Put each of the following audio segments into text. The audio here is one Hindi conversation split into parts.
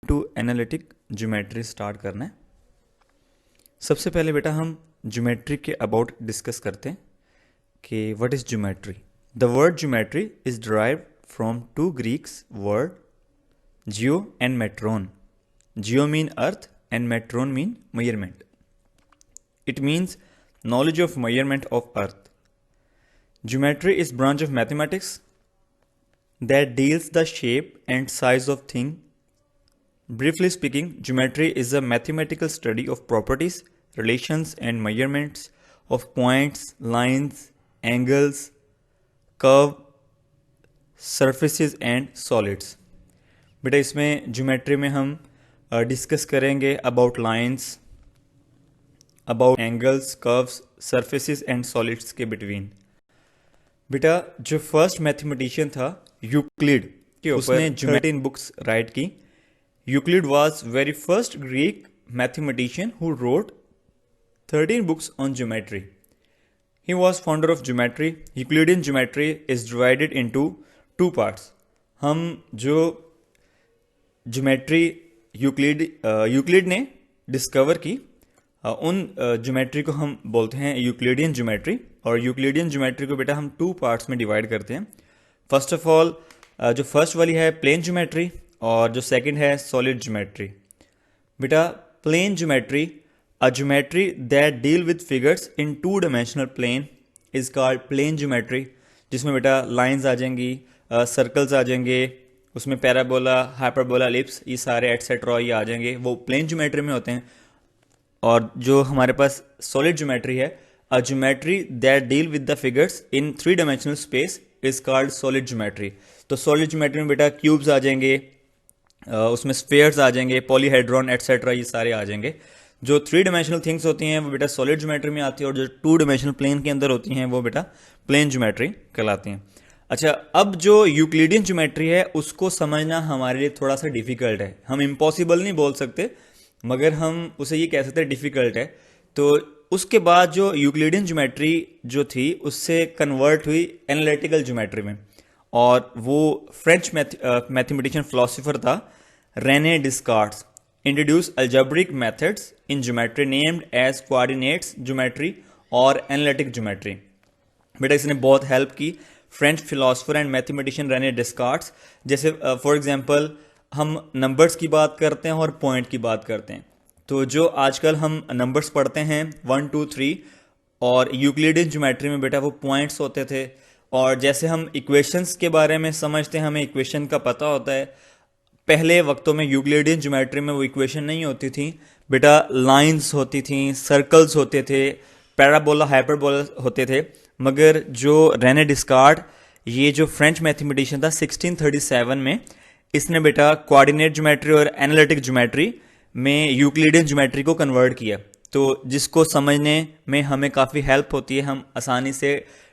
टू एनालिटिक ज्योमेट्री स्टार्ट करना है। सबसे पहले बेटा हम ज्योमेट्री के अबाउट डिस्कस करते हैं कि what is geometry. The word geometry is derived from two Greeks word geo and metron. Geo mean earth and metron mean measurement. It means knowledge of measurement of earth. Geometry is branch of mathematics that deals the shape and size of thing. Briefly speaking, geometry is a mathematical study of properties, relations and measurements of points, lines, angles, curve, surfaces and solids. बेटा इसमें ज्योमेट्री में हम डिस्कस करेंगे about lines, about angles, curves, surfaces and solids के बिटवीन। बेटा जो फर्स्ट मैथमेटिशियन था यूक्लिड के ऊपर उसने 13 बुक्स राइट की। Euclid was very first Greek mathematician who wrote 13 books on geometry. He was founder of geometry. Euclidean geometry is divided into two parts. हम जो ज्योमेट्री यूक्लिड ने डिस्कवर की उन ज्योमेट्री को हम बोलते हैं यूक्लिडियन ज्योमेट्री। और यूक्लिडियन ज्योमेट्री को बेटा हम टू पार्ट्स में डिवाइड करते हैं। फर्स्ट ऑफ ऑल जो फर्स्ट वाली है प्लेन ज्योमेट्री और जो सेकंड है सॉलिड ज्योमेट्री। बेटा plane geometry, a geometry that deal with figures in two dimensional plane is called plane geometry, जिसमें बेटा लाइंस आ जाएंगी, सर्कल्स आ जाएंगे, उसमें पैराबोला, हाइपरबोला, एलिप्स, ये सारे एटसेट्रा ये आ जाएंगे, वो प्लेन ज्योमेट्री में होते हैं। और जो हमारे पास सॉलिड ज्योमेट्री है, a geometry that deal with the figures in three dimensional space is called solid geometry. तो सॉलिड ज्योमेट्री में बेटा क्यूब्स आ जाएंगे, उसमें स्फीयर्स आ जाएंगे, पॉलीहेड्रॉन एटसेट्रा ये सारे आ जाएंगे। जो थ्री डायमेंशनल थिंग्स होती हैं वो बेटा सॉलिड ज्योमेट्री में आती है, और जो टू डायमेंशनल प्लेन के अंदर होती हैं वो बेटा प्लेन ज्योमेट्री कहलाती हैं। अच्छा, अब जो यूक्लिडियन ज्योमेट्री है उसको समझना हमारे लिए थोड़ा सा डिफिकल्ट है। हम इम्पॉसिबल नहीं बोल सकते, मगर हम उसे ये कह सकते हैं डिफ़िकल्ट है। तो उसके बाद जो यूक्लिडियन ज्योमेट्री जो थी उससे कन्वर्ट हुई एनालिटिकल ज्योमेट्री में, और वो फ्रेंच मैथमेटिशियन फिलोसोफर था Rene Descartes introduce algebraic methods in geometry named as coordinates geometry और एनालिटिक ज्योमेट्री। बेटा इसने बहुत हेल्प की French philosopher and mathematician Rene Descartes. जैसे फॉर एग्जांपल हम नंबर्स की बात करते हैं और पॉइंट की बात करते हैं, तो जो आजकल हम नंबर्स पढ़ते हैं 1 2 3, और यूक्लिडियन ज्योमेट्री में बेटा वो पॉइंट्स होते थे। और जैसे हम इक्वेशंस के बारे में समझते हैं, हमें इक्वेशन का पता होता है, पहले वक्तों में यूक्लिडियन ज्योमेट्री में वो इक्वेशन नहीं होती थी बेटा, लाइंस होती थी, सर्कल्स होते थे, पैराबोला, हाइपरबोला होते थे। मगर जो रेने डिस्कार्ट, ये जो फ्रेंच मैथमेटिशियन था 1637 में, इसने बेटा कोऑर्डिनेट ज्योमेट्री और एनालिटिक ज्योमेट्री में यूक्लिडियन ज्योमेट्री को कन्वर्ट किया, तो जिसको समझने में हमें काफ़ी हेल्प होती है, हम आसानी से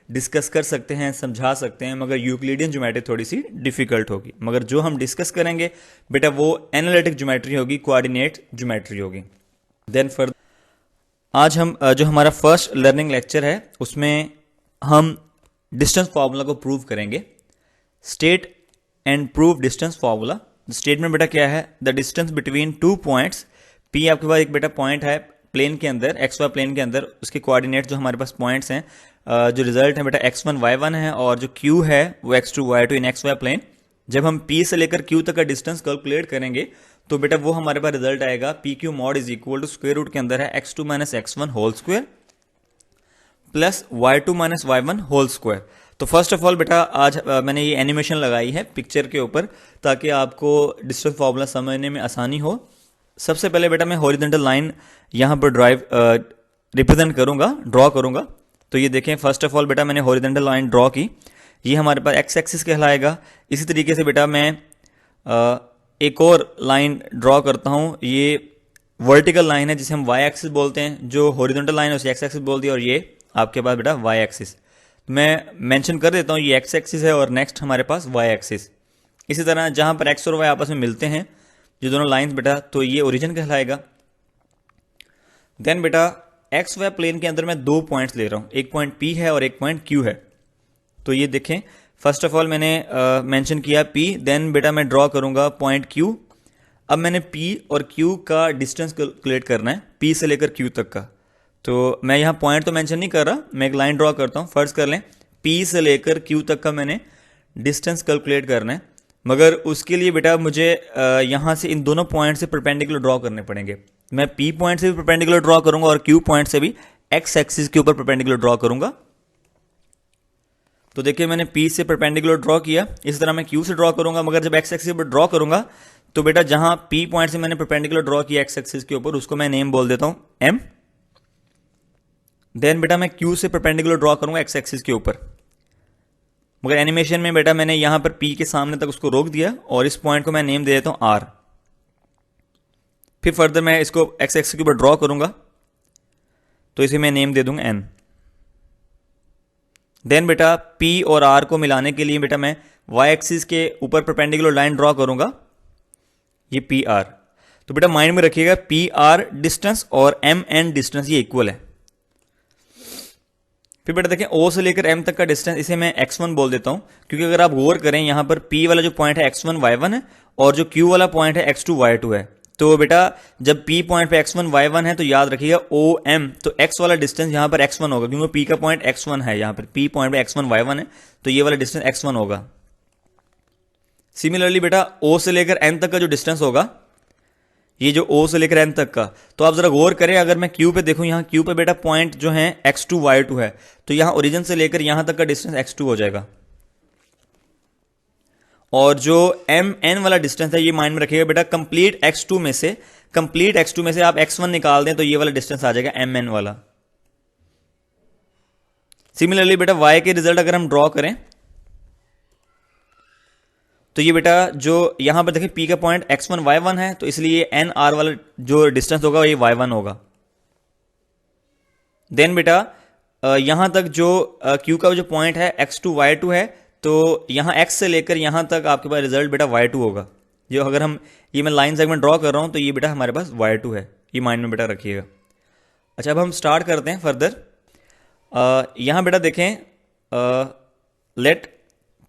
डिस्कस कर सकते हैं, समझा सकते हैं। मगर यूक्लिडियन ज्योमेट्री थोड़ी सी डिफ़िकल्ट होगी, मगर जो हम डिस्कस करेंगे बेटा वो एनालिटिक ज्योमेट्री होगी, कोऑर्डिनेट ज्योमेट्री होगी। देन फर्दर आज हम जो हमारा फर्स्ट लर्निंग लेक्चर है उसमें हम डिस्टेंस फार्मूला को प्रूव करेंगे। State and prove distance formula. Statement बेटा क्या है, the distance between two points. P आपके पास एक बेटा पॉइंट है प्लेन के अंदर, एक्स वाई प्लेन के अंदर, उसके कोऑर्डिनेट जो हमारे पास पॉइंट्स हैं, जो रिजल्ट है बेटा x1 y1 है, और जो q है वो x2 y2 इन एक्स वाई प्लेन। जब हम p से लेकर q तक का डिस्टेंस कैलकुलेट करेंगे तो बेटा वो हमारे पास रिजल्ट आएगा pq mod is equal to square root के अंदर है x2 minus x1 whole square plus y2 minus y1 whole square. तो फर्स्ट ऑफ ऑल बेटा आज मैंने ये एनिमेशन लगाई है पिक्चर के ऊपर ताकि आपको डिस्टेंस फार्मूला समझने में आसानी हो। सबसे पहले बेटा मैं हॉरिजॉन्टल लाइन यहाँ पर रिप्रेजेंट करूँगा, ड्रॉ करूँगा। तो ये देखें, फर्स्ट ऑफ ऑल बेटा मैंने हॉरिजॉन्टल लाइन ड्रॉ की, ये हमारे पास एक्स एक्सिस कहलाएगा। इसी तरीके से बेटा मैं एक और लाइन ड्रॉ करता हूँ, ये वर्टिकल लाइन है जिसे हम वाई एक्सिस बोलते हैं। जो हॉरिजॉन्टल लाइन है उसे एक्स एक्सिस बोल दिया, और ये आपके पास बेटा वाई एक्सिस। मैं मेंशन कर देता हूँ ये एक्स एक्सिस है और नेक्स्ट हमारे पास वाई एक्सिस। इसी तरह जहाँ पर एक्स और वाई आपस में मिलते हैं जो दोनों लाइंस बेटा, तो ये ओरिजिन कहलाएगा। देन बेटा एक्स वाई प्लेन के अंदर मैं दो पॉइंट्स ले रहा हूँ, एक पॉइंट P है और एक पॉइंट Q है। तो ये देखें, फर्स्ट ऑफ ऑल मैंने मेंशन किया P, देन बेटा मैं ड्रॉ करूँगा पॉइंट Q। अब मैंने P और Q का डिस्टेंस कैलकुलेट करना है, P से लेकर Q तक का। तो मैं यहाँ पॉइंट तो मेंशन नहीं कर रहा, मैं एक लाइन ड्रॉ करता हूँ। फर्ज कर लें P से लेकर Q तक का मैंने डिस्टेंस कैलकुलेट करना है, मगर उसके लिए बेटा मुझे यहाँ से इन दोनों पॉइंट से परपेंडिकुलर ड्रॉ करने पड़ेंगे। मैं P पॉइंट से भी परपेंडिकुलर ड्रॉ करूंगा और Q पॉइंट से भी एक्स एक्सिस के ऊपर परपेंडिकुलर ड्रॉ करूंगा। तो देखिए मैंने P से परपेंडिकुलर ड्रॉ किया, इस तरह मैं Q से ड्रॉ करूंगा, मगर जब एक्स एक्सिस पर ड्रॉ करूंगा तो बेटा जहां P पॉइंट से मैंने परपेंडिकुलर ड्रॉ किया एक्स एक्सिस के ऊपर, उसको मैं नेम बोल देता हूं M। देन बेटा मैं Q से परपेंडिकुलर ड्रॉ करूंगा एक्स एक्सिस के ऊपर, मगर एनिमेशन में बेटा मैंने यहां पर P के सामने तक उसको रोक दिया और इस पॉइंट को मैं नेम दे देता हूं R। फिर फर्दर मैं इसको एक्स एक्सिस के ऊपर ड्रॉ करूंगा तो इसे मैं नेम दे दूंगा N। देन बेटा P और R को मिलाने के लिए बेटा मैं y एक्सिस के ऊपर परपेंडिकुलर लाइन ड्रॉ करूंगा, ये PR। तो बेटा माइंड में रखिएगा PR डिस्टेंस और MN डिस्टेंस ये इक्वल है। फिर बेटा देखें O से लेकर M तक का डिस्टेंस, इसे मैं x1 बोल देता हूं, क्योंकि अगर आप गौर करें यहां पर P वाला जो पॉइंट है x1 y1 है और जो Q वाला पॉइंट है x2 y2 है। तो बेटा जब P पॉइंट पे x1 y1 है तो याद रखिएगा OM, तो x वाला डिस्टेंस यहां पर x1 होगा, क्योंकि P का पॉइंट x1 है, यहां पर P पॉइंट पे x1 y1 है तो ये वाला डिस्टेंस x1 होगा। सिमिलरली बेटा O से लेकर N तक का जो डिस्टेंस होगा, ये जो O से लेकर N तक का, तो आप जरा गौर करें, अगर मैं Q पे देखूं, यहाँ Q पे बेटा पॉइंट जो है x2 y2 है, तो यहां ओरिजिन से लेकर यहां तक का डिस्टेंस x2 हो जाएगा। और जो MN वाला डिस्टेंस है ये माइंड में रखिएगा बेटा, कंप्लीट x2 में से आप x1 निकाल दें तो ये वाला डिस्टेंस आ जाएगा MN वाला। सिमिलरली बेटा y के रिजल्ट अगर हम ड्रॉ करें तो ये बेटा जो यहां पर देखिए P का पॉइंट x1 y1 है, तो इसलिए NR वाला जो डिस्टेंस होगा ये y1 होगा। देन बेटा यहां तक जो Q का जो पॉइंट है x2 y2 है, तो यहां x से लेकर यहां तक आपके पास रिजल्ट बेटा y2 होगा। जो अगर हम ये मैं लाइन सेगमेंट ड्रॉ कर रहा हूं तो ये बेटा हमारे पास y2 है, ये माइंड में बेटा रखिएगा। अच्छा अब हम स्टार्ट करते हैं फर्दर। यहां बेटा देखें, late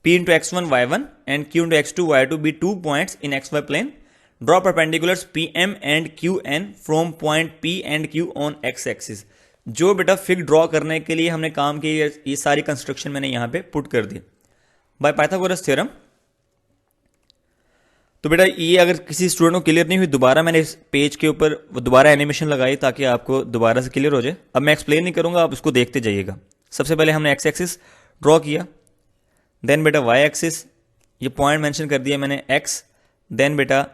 P into x1 y1 and Q into x2 y2 be 2 points in xy plane. Draw perpendiculars PM and QN from point P and Q on x axis. जो बेटा फिग ड्रॉ करने के लिए हमने काम किया, ये सारी कंस्ट्रक्शन मैंने यहां पे पुट कर दी बाय पाइथागोरस थ्योरम। तो बेटा ये अगर किसी स्टूडेंट को क्लियर नहीं हुई, दोबारा मैंने इस पेज के ऊपर दोबारा एनिमेशन लगाई ताकि आपको दोबारा से क्लियर हो जाए। अब मैं एक्सप्लेन नहीं करूंगा, आप उसको देखते जाइएगा। सबसे पहले हमने एक्स एक्सिस ड्रॉ किया, देन बेटा वाई एक्सिस, ये पॉइंट मेंशन कर दिया मैंने x, देन बेटा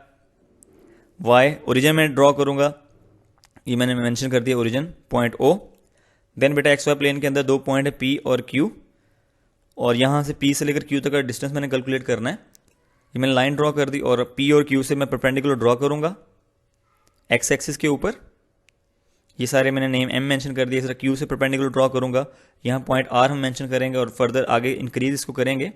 y ओरिजिन में ड्रॉ करूंगा, ये मैंने मेंशन कर दिया ओरिजिन पॉइंट O। देन बेटा एक्स वाई प्लेन के अंदर दो पॉइंट है P और Q, और यहां से P से लेकर Q तक का डिस्टेंस मैंने कैलकुलेट करना है। ये मैंने लाइन ड्रॉ कर दी और P और Q से मैं परपेंडिकुलर ड्रॉ करूंगा एक्स एक्सिस के ऊपर। ये सारे मैंने नेम M मेंशन कर दिए। इस तरह Q से परपेंडिकुलर ड्रॉ करूंगा, यहाँ पॉइंट R हम मेंशन करेंगे और फर्दर आगे इंक्रीज इसको करेंगे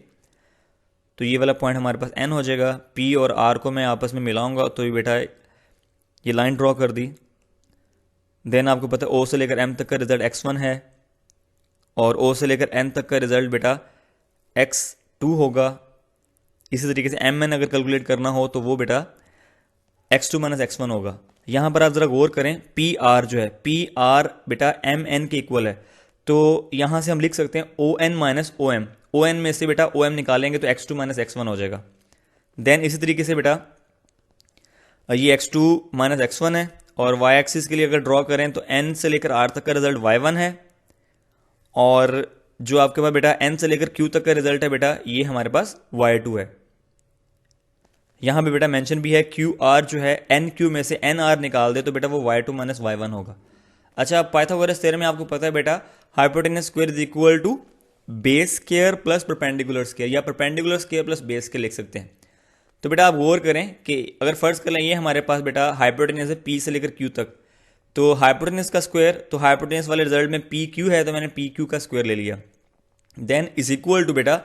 तो ये वाला पॉइंट हमारे पास N हो जाएगा। P और R को मैं आपस में मिलाऊंगा तो ये बेटा ये लाइन ड्रॉ कर दी। देन आपको पता है O से लेकर M तक का रिजल्ट x1 है और O से लेकर N तक का रिजल्ट बेटा x2 होगा। इसी तरीके से MN अगर कैलकुलेट करना हो तो वो बेटा x2 माइनस x1 होगा। यहां पर आप जरा गौर करें, PR जो है PR बेटा MN के इक्वल है, तो यहां से हम लिख सकते हैं ON माइनस OM। ON में से बेटा OM निकालेंगे तो x2 माइनस x1 हो जाएगा। देन इसी तरीके से बेटा ये x2 माइनस x1 है और y एक्सिस के लिए अगर ड्रॉ करें तो N से लेकर R तक का रिजल्ट y1 है और जो आपके पास बेटा N से लेकर Q तक का रिजल्ट है बेटा ये हमारे पास y2 है। यहां पे बेटा मेंशन भी है QR जो है NQ में से NR निकाल दे तो बेटा वो y2 माइनस y1 होगा। अच्छा पाइथागोरस थ्योरम में आपको पता है बेटा hypotenuse square is equal to base square plus perpendicular square या perpendicular square plus base square लिख सकते हैं। तो बेटा आप गौर करें कि अगर फर्ज कर लें ये हमारे पास बेटा हाइपोटेनस है P से लेकर Q तक, तो हाइपोटेनस का स्क्वायर, तो हाइपोटेनस वाले रिजल्ट में PQ है तो मैंने PQ का स्क्वायर ले लिया। देन इज इक्वल टू बेटा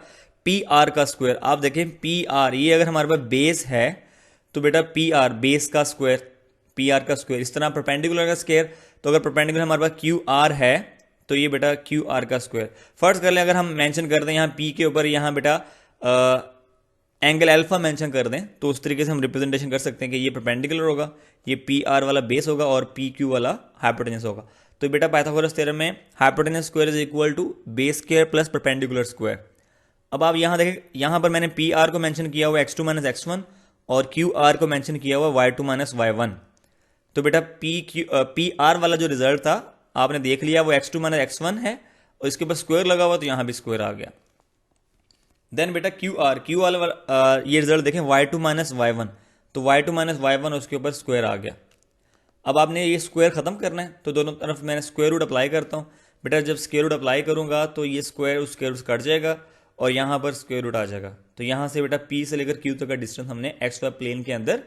PR का स्क्वायर। आप देखें PR ये अगर हमारे पास बेस है तो बेटा PR बेस का स्क्वायर, PR का स्क्वायर। इस तरह परपेंडिकुलर का स्क्वायर, तो अगर परपेंडिकुलर हमारे पास QR है तो ये बेटा QR का स्क्वायर। फर्स्ट कर लें अगर हम मेंशन कर दें यहाँ P के ऊपर, यहाँ बेटा एंगल अल्फा मेंशन कर दें तो उस तरीके से हम रिप्रेजेंटेशन कर सकते हैं कि ये परपेंडिकुलर होगा, ये पी आर वाला बेस होगा और पी क्यू वाला हाइपोटेनस होगा। तो बेटा पाइथागोरस थ्योरम में hypotenuse square is equal to base square plus perpendicular square. अब आप यहाँ देखें, यहाँ पर मैंने पी आर को मेंशन किया हुआ x2 माइनस x1 और क्यू आर को मेंशन किया हुआ y2 माइनस y1। तो बेटा पी आर वाला जो रिजल्ट था आपने देख लिया, वो x2 माइनस x1 है और इसके ऊपर स्क्वायर लगा हुआ, तो यहाँ भी स्क्वायर आ गया। देन बेटा क्यू आर ये रिजल्ट देखें y2 माइनस y1, तो y2 माइनस y1 उसके ऊपर स्क्वायर आ गया। अब आपने ये स्क्वायर खत्म करना है, तो दोनों तरफ मैंने स्क्वायर रूट अप्लाई करता हूँ। बेटा जब स्क्वायर रूट अप्लाई करूंगा तो ये स्क्वायर उस स्क्वायर रूट कट जाएगा और यहाँ पर स्क्वायर रूट आ जाएगा। तो यहाँ से बेटा P से लेकर Q तक का डिस्टेंस हमने XY प्लेन के अंदर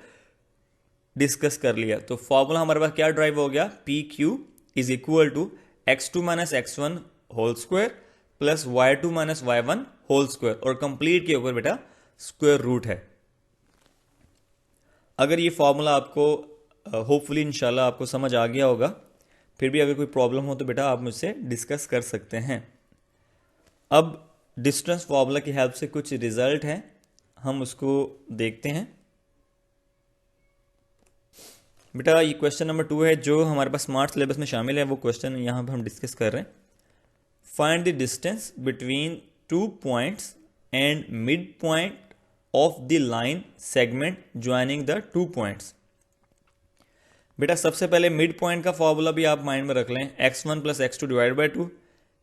डिस्कस कर लिया। तो फॉर्मूला हमारे पास क्या ड्राइव हो गया, P Q is equal to x2 minus x1 whole square plus y2 minus y1 whole square और कंप्लीट के ऊपर बेटा स्क्वायर रूट है। अगर ये फॉर्मूला आपको होपफुली इंशाल्लाह आपको समझ आ गया होगा, फिर भी अगर कोई प्रॉब्लम हो तो बेटा आप मुझसे डिस्कस कर सकते हैं। अब डिस्टेंस फॉर्मूला की हेल्प से कुछ रिजल्ट हैं, हम उसको देखते हैं। बेटा ये क्वेश्चन नंबर 2 है जो हमारे पास स्मार्ट सिलेबस में शामिल है, वो क्वेश्चन यहाँ पर हम डिस्कस कर रहे हैं। Find the distance between 2 points and mid point of the line segment joining the 2 points. बेटा सबसे पहले मिड पॉइंट का फॉर्मूला भी आप माइंड में रख लें, x1 plus x2 divide by 2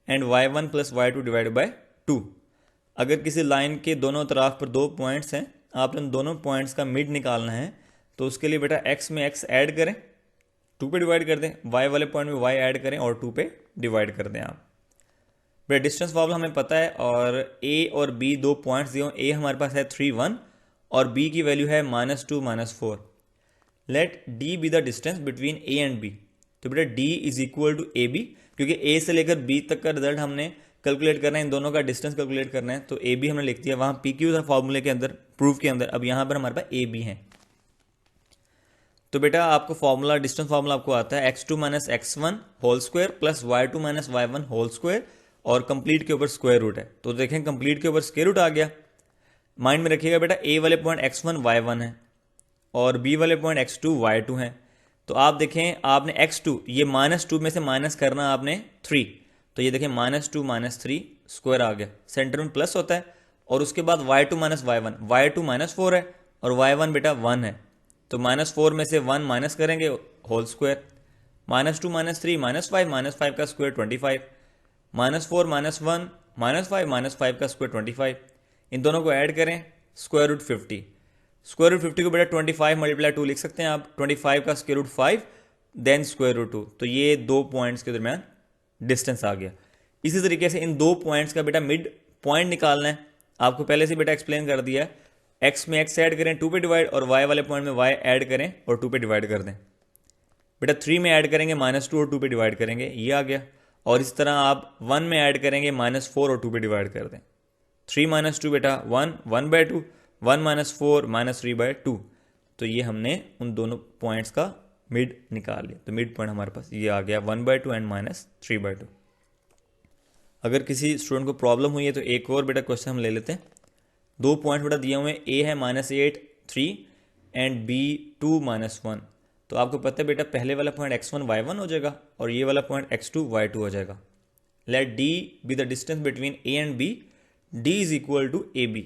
and y1 plus y2 divide by 2। अगर किसी लाइन के दोनों तरफ पर 2 पॉइंट्स हैं, आपने उन दोनों पॉइंट्स का मिड निकालना है, तो उसके लिए बेटा x में x ऐड करें, 2 पे डिवाइड कर दें, y वाले पॉइंट में y ऐड करें और 2 पे डिवाइड कर दें आप। बेटा डिस्टेंस फॉर्मूला हमें पता है और a और b 2 पॉइंट्स दिए, a हमारे पास है 3 1 और b की वैल्यू है -2 -4। Let d be the distance between a and b। तो बेटा d is equal to A B, क्योंकि a से लेकर b तक का रिजल्ट हमने कैलकुलेट करना है, इन दोनों का डिस्टेंस कैलकुलेट करना है, तो ए बी हमने लिख दिया, वहां पी क्यू था फॉर्मूले के अंदर, प्रूफ के अंदर, अब यहां पर हमारे पास ए बी है। तो बेटा आपको फॉर्मूला, डिस्टेंस फॉर्मूला आपको आता है x2 minus x1 whole square plus y2 minus y1 whole square और कंप्लीट के ऊपर स्क्वायर रूट है। तो देखें कंप्लीट के ऊपर स्क्वायर रूट आ गया। माइंड में रखिएगा बेटा a वाले पॉइंट x1 y1 है और b वाले पॉइंट x2 y2 है। तो आप देखें आपने x2 ये -2 में से माइनस करना आपने 3, तो ये देखें -2 -3 स्क्वायर आ गया, सेंटर में प्लस होता है और उसके बाद y2 माइनस y1, y2 -4 है और y1 बेटा 1 है, तो -4 में से 1 माइनस करेंगे होल स्क्वायर, -2 -3 -5 -5 का स्क्वायर 25, -4 -1 -5 -5 का स्क्वायर 25, इन दोनों को ऐड करें स्क्वायर रूट 50। स्क्वायर रूट 50 को बेटा 25 मल्टीप्लाई 2 लिख सकते हैं आप, 25 का square root 5 then square root 2। तो ये 2 पॉइंट्स के दरमियान डिस्टेंस आ गया। इसी तरीके से इन 2 पॉइंट्स का बेटा मिड पॉइंट निकालना है, आपको पहले से बेटा एक्सप्लेन कर दिया है, x में x ऐड करें 2 पे डिवाइड और y वाले पॉइंट में y ऐड करें और 2 पे डिवाइड कर दें। बेटा 3 में ऐड करेंगे -2 और 2 पे डिवाइड करेंगे, ये आ गया। और इस तरह आप 1 में ऐड करेंगे -4 और 2 पे डिवाइड कर दें। 3 - 2 बेटा 1 1/2, 1 -4 -3/2। तो ये हमने उन दोनों पॉइंट्स का मिड निकाल लिया। तो मिड पॉइंट हमारे पास ये आ गया 1/2 एंड -3/2। अगर किसी स्टूडेंट को प्रॉब्लम हुई है तो एक और बेटा क्वेश्चन हम ले लेते हैं। 2 पॉइंट बेटा दिए हुए हैं, a है -8 3 एंड b 2 -1। तो आपको पता है बेटा पहले वाला पॉइंट x1 y1 हो जाएगा और ये वाला पॉइंट x2 y2 हो जाएगा। Let d be the distance between a and b, d is equal to A B.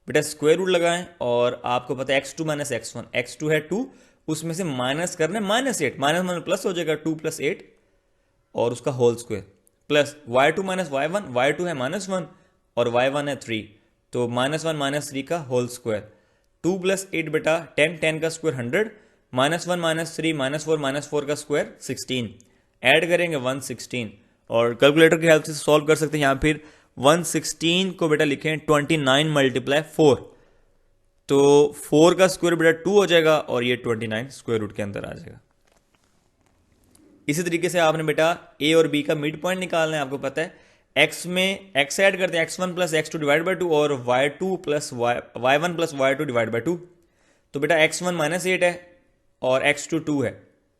बेटा स्क्वायर रूट लगाएं और आपको पता है x2 माइनस x1, x2 है 2, उसमें से माइनस करना है -8, माइनस प्लस हो जाएगा 2 + 8 और उसका whole square plus y2 minus y1, y2 है -1 और y1 है 3, तो -1 -3 का होल स्क्वायर, 2 + 8 बेटा 10, 10 का स्क्वायर 100, -1 -3 -4 -4 का स्क्वायर 16, ऐड करेंगे 116 और कैलकुलेटर की हेल्प से सॉल्व कर सकते हैं। यहाँ फिर 116 को बेटा लिखें 29 × 4, तो 4 का स्क्वायर बेटा 2 हो जाएगा और ये 29 स्क्वायर रूट के अंदर आ जाएगा। इसी तरीके से आपने बेटा a और b का मिड पॉइंट निकालना है। आपको पता है x में x ऐड करते हैं, x1 + x2 डिवाइड बाई 2 और y2 + y1 + y2 divide by 2। तो बेटा x1 -8 है और x2 2 है,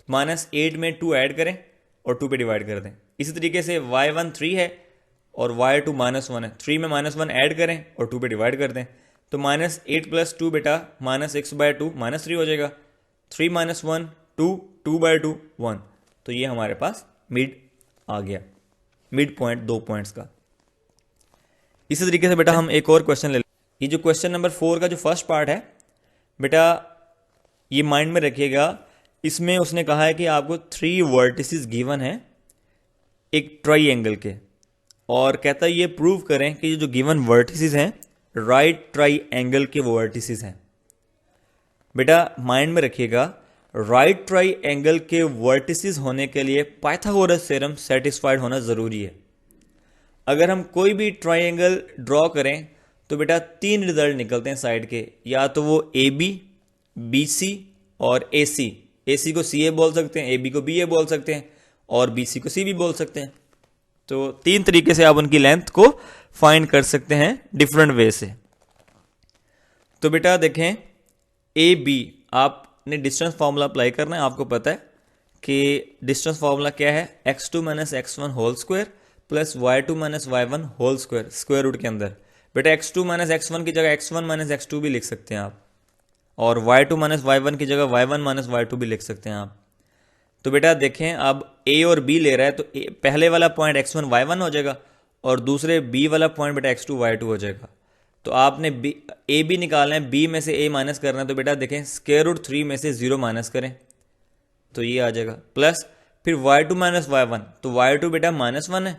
-8 में 2 ऐड करें और 2 पे डिवाइड कर दें। इसी तरीके से y1 3 है और y2 -1 है, 3 में -1 ऐड करें और 2 पे डिवाइड कर दें। तो -8 + 2 बेटा -x/2 -3 हो जाएगा। 3 - 1 2 2/2 1। तो ये हमारे पास मिड आ गया, मिड पॉइंट 2 पॉइंट्स का। इसी तरीके से बेटा हम एक और क्वेश्चन ले लें। ये जो क्वेश्चन नंबर 4 का जो फर्स्ट पार्ट है बेटा, ये माइंड में रखिएगा। इसमें उसने कहा है कि आपको 3 वर्टिसेस गिवन है एक ट्राइंगल के, और कहता है ये प्रूव करें कि जो गिवन वर्टिसेस हैं राइट ट्राइंगल के वर्टिसेस हैं। बेटा माइंड में रखिएगा, राइट ट्राइंगल के वर्टिसेस होने के लिए पाइथागोरस थ्योरम सेटिस्फाइड होना जरूरी है। अगर हम कोई भी ट्राइंगल ड्रॉ करें तो बेटा 3 रिजल्ट निकलते हैं साइड के, या तो वो AB, BC और AC। AC को CA बोल सकते हैं, AB को BA बोल सकते हैं, और BC को C भी बोल सकते हैं। तो 3 तरीके से आप उनकी लेंथ को फाइंड कर सकते हैं डिफरेंट वे से। तो बेटा देखें, AB आपने डिस्टेंस फार्मूला अप्लाई करना है। आपको पता है कि डिस्टेंस फार्मूला क्या है, x2 - x1 whole square plus y2 - y1 whole square, square root के अंदर। बेटा x2 - x1 की जगह x1 - x2 भी लिख सकते हैं आप, और y2 - y1 की जगह y1 - y2 भी लिख सकते हैं आप। तो बेटा देखें, अब A और B ले रहा है तो पहले वाला पॉइंट x1 y1 हो जाएगा, और दूसरे B वाला पॉइंट बेटा x2 y2 हो जाएगा। तो आपने A B निकालना है, B में से A माइनस करना है। तो बेटा देखें, स्क्वायर रूट 3 में से 0 माइनस करें तो ये आ जाएगा, प्लस फिर y2 - y1, तो y2 बेटा -1 है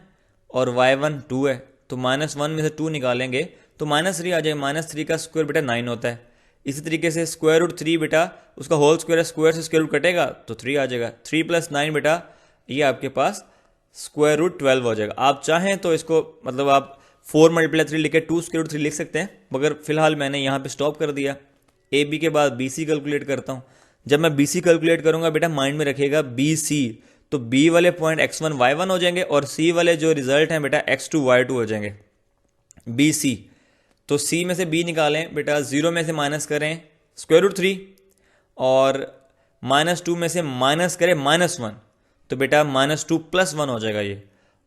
और y1 2 है, तो -1 में से 2 निकालेंगे तो -3 आ जाएगा। -3 का स्क्वायर बेटा 9 होता है। इसी तरीके से स्क्वायर रूट 3 बेटा उसका होल स्क्वायर है, स्क्वायर से स्क्वायर रूट कटेगा तो 3 आ जाएगा। 3 + 9 बेटा ये आपके पास स्क्वायर रूट 12 हो जाएगा। आप चाहें तो इसको मतलब आप 4 × 3 लिख के 2 स्क्वायर रूट 3 लिख सकते हैं, मगर फिलहाल मैंने यहाँ पे स्टॉप कर दिया। AB के बाद BC कैलकुलेट करता हूँ। जब मैं BC कैलकुलेट करूंगा बेटा माइंड में रखिएगा BC, तो B वाले पॉइंट x1 y1 हो जाएंगे, और C वाले जो रिजल्ट हैं बेटा x2 y2 हो जाएंगे। BC, तो C में से B निकालें बेटा, 0 में से माइनस करें स्क्वायर रूट 3, और -2 में से माइनस करें -1, तो बेटा -2 + 1 हो जाएगा ये,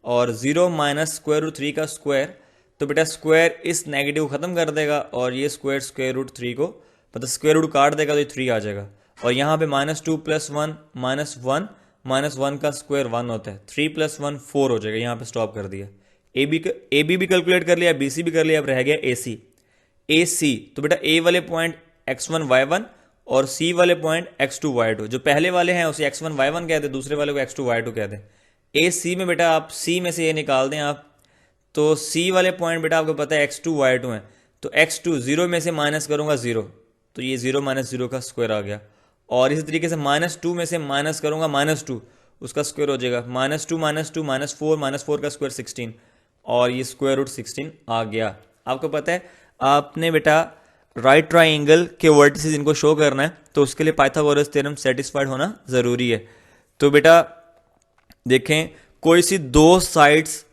और 0 माइनस स्क्वायर रूट 3 का स्क्वायर, तो बेटा स्क्वायर इस नेगेटिव को खत्म कर देगा, और ये स्क्वायर स्क्वायर रूट 3 को मतलब स्क्वायर रूट काट देगा तो ये 3 आ जाएगा। और यहाँ पे -2 + 1 -1 -1 का स्क्वायर 1 होता है, 3 + 1 4 हो जाएगा। यहाँ पे स्टॉप कर दिया। AB भी कैलकुलेट कर लिया, BC भी कर लिया, अब रह गया AC। तो बेटा A वाले पॉइंट x1 y1 और C वाले पॉइंट x2 y2, जो पहले वाले हैं उसे x1 y1 कहते हैं, दूसरे वाले को x2 y2 कहते हैं। AC में बेटा आप C में से ये निकाल दें आप, तो C वाले पॉइंट बेटा आपको पता है x2 y2 है, तो x2 0 में से माइनस करूंगा 0, तो ये 0 - 0 का स्क्वायर आ गया। और इसी तरीके से -2 में से माइनस करूंगा -2, उसका स्क्वायर हो जाएगा -2 -2 -4 का स्क्वायर 16, और ये स्क्वायर रूट 16 आ गया। आपको पता है आपने बेटा राइट ट्राइंगल के वर्टिसेस इनको शो करना है, तो उसके लिए पाइथागोरस थ्योरम सेटिस्फाइड होना जरूरी है। तो बेटा देखें, कोई सी 2 साइड्स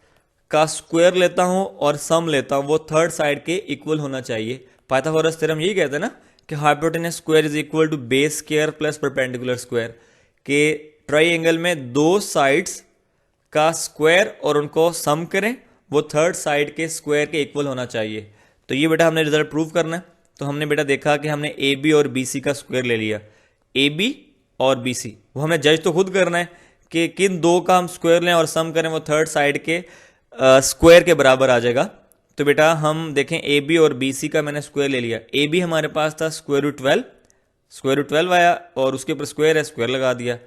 का स्क्वायर लेता हूं और सम लेता हूं, वो थर्ड साइड के इक्वल होना चाहिए। पाइथागोरस थ्योरम यही कहता है ना कि hypotenuse square is equal to base square plus perpendicular square, के ट्राइंगल में 2 साइड्स का स्क्वायर और उनको सम करें, वो थर्ड साइड के स्क्वायर के इक्वल होना चाहिए। तो ये बेटा हमने रिजल्ट प्रूव करना है। तो हमने बेटा देखा कि हमने AB और BC का स्क्वायर ले लिया, AB और BC, वो हमें जज तो खुद करना है कि किन 2 का हम स्क्वायर लें और सम करें वो थर्ड साइड के स्क्वायर के बराबर आ जाएगा। तो बेटा हम देखें AB और BC का मैंने स्क्वायर ले लिया। AB हमारे पास था स्क्वायर रूट 12 आया, और उसके ऊपर स्क्वायर है, स्क्वायर लगा दिया।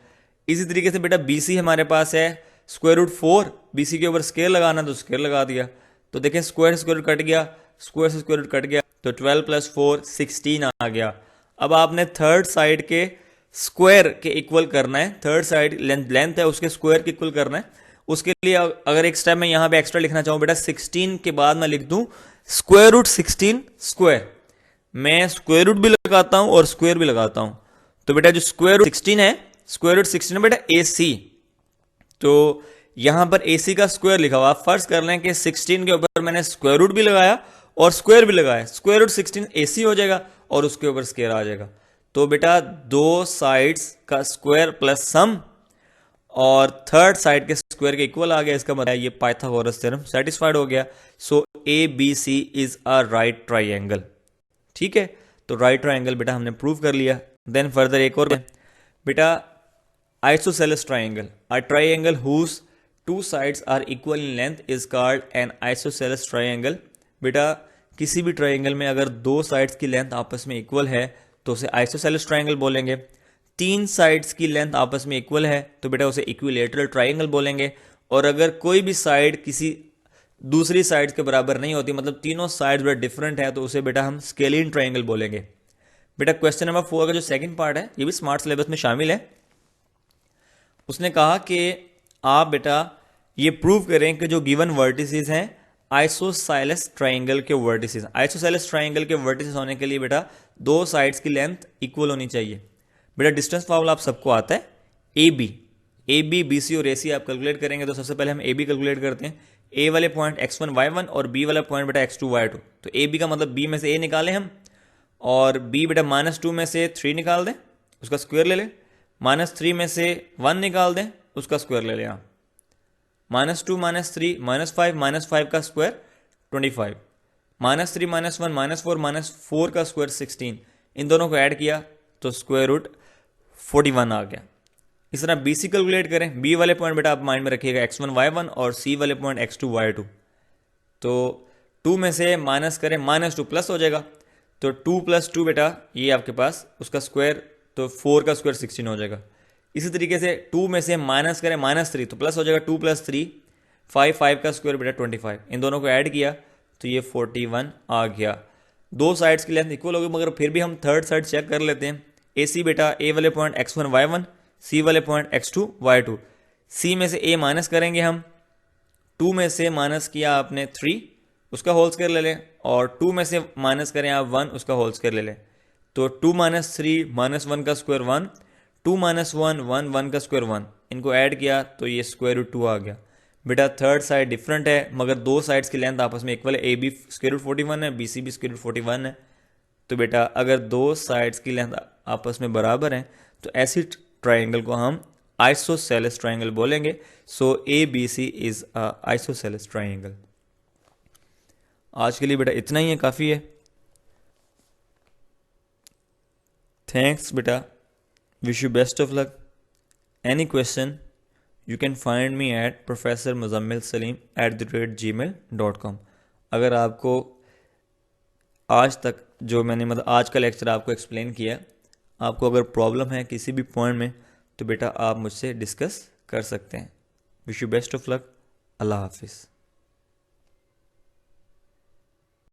इसी तरीके से बेटा BC हमारे पास है स्क्वायर रूट 4, BC के ऊपर स्क्वायर लगाना तो स्क्वायर लगा दिया। तो देखें स्क्वायर स्क्वायर कट गया, स्क्वायर से स्क्वायर रूट कट गया, तो 12 + 4 16 आ गया। अब आपने थर्ड साइड के स्क्वायर के इक्वल करना है, थर्ड साइड लेंथ है उसके स्क्वायर के इक्वल करना है। उसके लिए अगर एक स्टेप में यहाँ पे एक्स्ट्रा लिखना चाहूँ बेटा, 16 के बाद मैं लिख दूं स्क्वायर रूट 16 स्क्वायर। मैं स्क्वायर रूट भी लगाता हूं और स्क्वायर भी लगाता हूं। तो बेटा जो स्क्वायर रूट 16 है, स्क्वायर रूट 16 बेटा AC, तो यहां पर AC का स्क्वायर लिखा हुआ। आप फर्ज कर लें कि 16 के ऊपर मैंने स्क्वायर रूट भी लगाया और स्क्वायर भी लगाया, स्क्वायर रूट 16 AC हो जाएगा और उसके ऊपर स्क्वायर आ जाएगा। तो बेटा 2 साइड्स का स्क्वायर प्लस सम और थर्ड साइड के स्क्वायर के इक्वल आ गया। इसका मतलब ये पाइथागोरस थ्योरम सेटिस्फाइड हो गया। सो ABC is a right triangle. ठीक है, तो राइट ट्राइंगल बेटा हमने प्रूव कर लिया। देन फर्दर एक और बेटा, isosceles triangle, a triangle whose two sides are equal in length is called an isosceles triangle. बेटा किसी भी ट्राइंगल में अगर दो साइड्स की लेंथ आपस में इक्वल है तो उसे आइसोसेलेस ट्राइंगल बोलेंगे। तीन साइड्स की लेंथ आपस में इक्वल है तो बेटा उसे इक्विलेटरल ट्राइंगल बोलेंगे। और अगर कोई भी साइड किसी दूसरी साइड के बराबर नहीं होती, मतलब तीनों साइड बेटा डिफरेंट है, तो उसे बेटा हम स्केलिन ट्राइंगल बोलेंगे। बेटा क्वेश्चन नंबर 4 का जो सेकंड पार्ट है ये भी स्मार्ट सिलेबस में शामिल है। उसने कहा कि आप बेटा ये प्रूव करें कि जो गिवन वर्टिसेस हैं आइसोसेलेस ट्राइंगल के वर्टिसेस, आइसोसेलेस ट्राइंगल के वर्टिसेस होने के लिए बेटा दो साइड्स की लेंथ इक्वल होनी चाहिए। बेटा डिस्टेंस फार्मूला आप सबको आता है, ए बी बी सी और ए सी आप कैलकुलेट करेंगे। तो सबसे पहले हम ए बी कैलकुलेट करते हैं। ए वाले पॉइंट x1 y1 और बी वाला पॉइंट बेटा x2 y2। तो ए बी का मतलब बी में से ए निकालें हम, और बी बेटा -2 में से 3 निकाल दें, उसका स्क्वायर ले लें। -3 में से 1 निकाल दें, उसका स्क्वायर ले लें। यहाँ -2 -3 -5 -5 का स्क्वायर 25, -3 -1 -4 -4 का स्क्वायर 16। इन दोनों को ऐड किया तो स्क्वायर रूट 41 आ गया। इस तरह बी सी कैलकुलेट करें। बी वाले पॉइंट बेटा आप माइंड में रखिएगा x1 y1 और सी वाले पॉइंट x2 y2। तो 2 में से माइनस करें, -2 प्लस हो जाएगा, तो 2 + 2 बेटा ये आपके पास उसका स्क्वायर, तो 4 का स्क्वायर 16 हो जाएगा। इसी तरीके से 2 में से माइनस करें -3 तो प्लस हो जाएगा, 2 + 3 5 का स्क्वायर बेटा 25। इन दोनों को ऐड किया तो ये 41 आ गया। दो साइड्स की लेंथ इक्वल होगी, मगर फिर भी हम थर्ड साइड चेक कर लेते हैं। ए सी बेटा ए वाले पॉइंट x1 y1, सी वाले पॉइंट x2 y2। सी में से ए माइनस करेंगे हम, 2 में से माइनस किया आपने 3 उसका होल स्क्वायर ले लें, और 2 में से माइनस करें आप 1 उसका होल स्क्वायर ले लें। तो 2 - 3 -1 का स्क्वायर 1, 2 - 1 1 1 का स्क्वायर 1। इनको ऐड किया तो ये स्क्वायर रूट 2 आ गया। बेटा थर्ड साइड डिफरेंट है, मगर दो साइड्स की लेंथ आपस में इक्वल है। ए बी स्क्वायर रूट 41 है, बी सी भी स्क्वायर रूट 41 है। तो बेटा अगर दो साइड्स की लेंथ आपस में बराबर हैं तो ऐसी ट्राइंगल को हम आइसोसेलेस ट्राइंगल बोलेंगे। So A B C is a isosceles triangle. आज के लिए बेटा इतना ही है, काफ़ी है। थैंक्स बेटा, wish you best of luck. Any question you can find me at professormuzammelsalim@gmail.com। अगर आपको आज तक जो मैंने मतलब आज का लेक्चर आपको एक्सप्लेन किया, आपको अगर प्रॉब्लम है किसी भी पॉइंट में तो बेटा आप मुझसे डिस्कस कर सकते हैं। Wish you best of luck. अल्लाह हाफिज़।